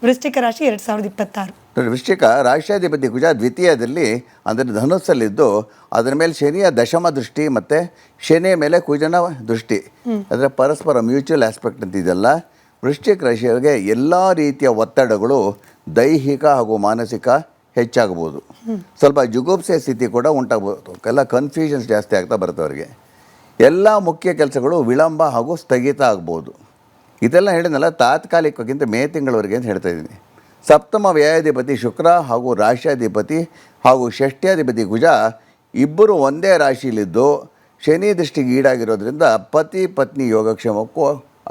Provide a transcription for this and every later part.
ವೃಶ್ಚಿಕ ರಾಶಿ 2026. ನೋಡಿ, ವೃಶ್ಚಿಕ ರಾಷ್ಟ್ರಾಧಿಪತಿ ಕುಜ ದ್ವಿತೀಯದಲ್ಲಿ ಅಂದರೆ ಧನುಸ್ಸಲ್ಲಿದ್ದು ಅದರ ಮೇಲೆ ಶನಿಯ ದಶಮ ದೃಷ್ಟಿ ಮತ್ತು ಶನಿಯ ಮೇಲೆ ಕುಜನ ದೃಷ್ಟಿ, ಅದರ ಪರಸ್ಪರ ಮ್ಯೂಚುವಲ್ ಆಸ್ಪೆಕ್ಟ್ ಅಂತ ಇದೆಲ್ಲ. ವೃಶ್ಚಿಕ ರಾಶಿಯವರಿಗೆ ಎಲ್ಲ ರೀತಿಯ ಒತ್ತಡಗಳು ದೈಹಿಕ ಹಾಗೂ ಮಾನಸಿಕ ಹೆಚ್ಚಾಗಬಹುದು. ಸ್ವಲ್ಪ ಜುಗುಪ್ಸೆ ಸ್ಥಿತಿ ಕೂಡ ಉಂಟಾಗ್ಬೋದು. ಎಲ್ಲ ಕನ್ಫ್ಯೂಷನ್ಸ್ ಜಾಸ್ತಿ ಆಗ್ತಾ ಬರುತ್ತೆ ಅವರಿಗೆ. ಎಲ್ಲ ಮುಖ್ಯ ಕೆಲಸಗಳು ವಿಳಂಬ ಹಾಗೂ ಸ್ಥಗಿತ ಆಗ್ಬೋದು. ಇದೆಲ್ಲ ಹೇಳಿದ್ನಲ್ಲ ತಾತ್ಕಾಲಿಕಕ್ಕಿಂತ ಮೇ ತಿಂಗಳವರೆಗೆ ಅಂತ ಹೇಳ್ತಾ ಇದ್ದೀನಿ. ಸಪ್ತಮ ವ್ಯಯಾಧಿಪತಿ ಶುಕ್ರ ಹಾಗೂ ರಾಷ್ಟ್ರಾಧಿಪತಿ ಹಾಗೂ ಷಷ್ಠ್ಯಾಧಿಪತಿ ಕುಜ ಇಬ್ಬರು ಒಂದೇ ರಾಶಿಯಲ್ಲಿದ್ದು ಶನಿ ದೃಷ್ಟಿಗೆ ಈಡಾಗಿರೋದ್ರಿಂದ ಪತಿ ಪತ್ನಿ ಯೋಗಕ್ಷೇಮಕ್ಕೂ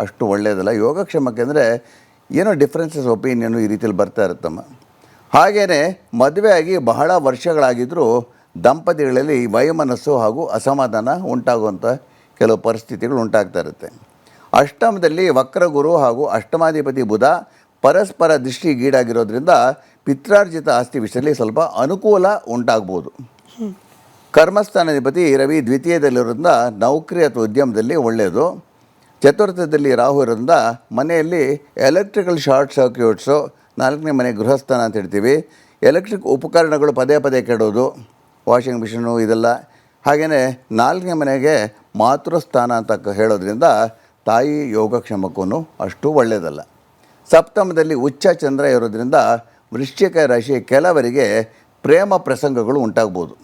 ಅಷ್ಟು ಒಳ್ಳೆಯದಲ್ಲ. ಯೋಗಕ್ಷೇಮಕ್ಕೆ ಅಂದರೆ ಏನೋ ಡಿಫ್ರೆನ್ಸಸ್ ಒಪಿನಿಯನು ಈ ರೀತಿಯಲ್ಲಿ ಬರ್ತಾ ಇರುತ್ತಮ್ಮ. ಹಾಗೆಯೇ ಮದುವೆ ಆಗಿ ಬಹಳ ವರ್ಷಗಳಾಗಿದ್ದರೂ ದಂಪತಿಗಳಲ್ಲಿ ವೈಮನಸ್ಸು ಹಾಗೂ ಅಸಮಾಧಾನ ಉಂಟಾಗುವಂಥ ಕೆಲವು ಪರಿಸ್ಥಿತಿಗಳು ಉಂಟಾಗ್ತಾ ಇರುತ್ತೆ. ಅಷ್ಟಮದಲ್ಲಿ ವಕ್ರಗುರು ಹಾಗೂ ಅಷ್ಟಮಾಧಿಪತಿ ಬುಧ ಪರಸ್ಪರ ದೃಷ್ಟಿಗೀಡಾಗಿರೋದ್ರಿಂದ ಪಿತ್ರಾರ್ಜಿತ ಆಸ್ತಿ ವಿಷಯದಲ್ಲಿ ಸ್ವಲ್ಪ ಅನುಕೂಲ ಉಂಟಾಗ್ಬೋದು. ಕರ್ಮಸ್ಥಾನಾಧಿಪತಿ ರವಿ ದ್ವಿತೀಯದಲ್ಲಿರೋದ್ರಿಂದ ನೌಕರಿ ಅಥವಾ ಉದ್ಯಮದಲ್ಲಿ ಒಳ್ಳೆಯದು. ಚತುರ್ಥದಲ್ಲಿ ರಾಹು ಇರೋದ್ರಿಂದ ಮನೆಯಲ್ಲಿ ಎಲೆಕ್ಟ್ರಿಕಲ್ ಶಾರ್ಟ್ ಸರ್ಕ್ಯೂಟ್ಸು, 4ನೇ ಮನೆ ಗೃಹಸ್ಥಾನ ಅಂತ ಹೇಳ್ತೀವಿ, ಎಲೆಕ್ಟ್ರಿಕ್ ಉಪಕರಣಗಳು ಪದೇ ಪದೇ ಕೆಡೋದು, ವಾಷಿಂಗ್ ಮಿಷಿನು ಇದೆಲ್ಲ. ಹಾಗೆಯೇ 4ನೇ ಮನೆಗೆ ಮಾತೃಸ್ಥಾನ ಅಂತ ಹೇಳೋದ್ರಿಂದ ತಾಯಿ ಯೋಗಕ್ಷೇಮಕ್ಕೂ ಅಷ್ಟು ಒಳ್ಳೆಯದಲ್ಲ. ಸಪ್ತಮದಲ್ಲಿ ಉಚ್ಚ ಚಂದ್ರ ಇರೋದ್ರಿಂದ ವೃಶ್ಚಿಕ ರಾಶಿಯ ಕೆಲವರಿಗೆ ಪ್ರೇಮ ಪ್ರಸಂಗಗಳು ಉಂಟಾಗ್ಬೋದು.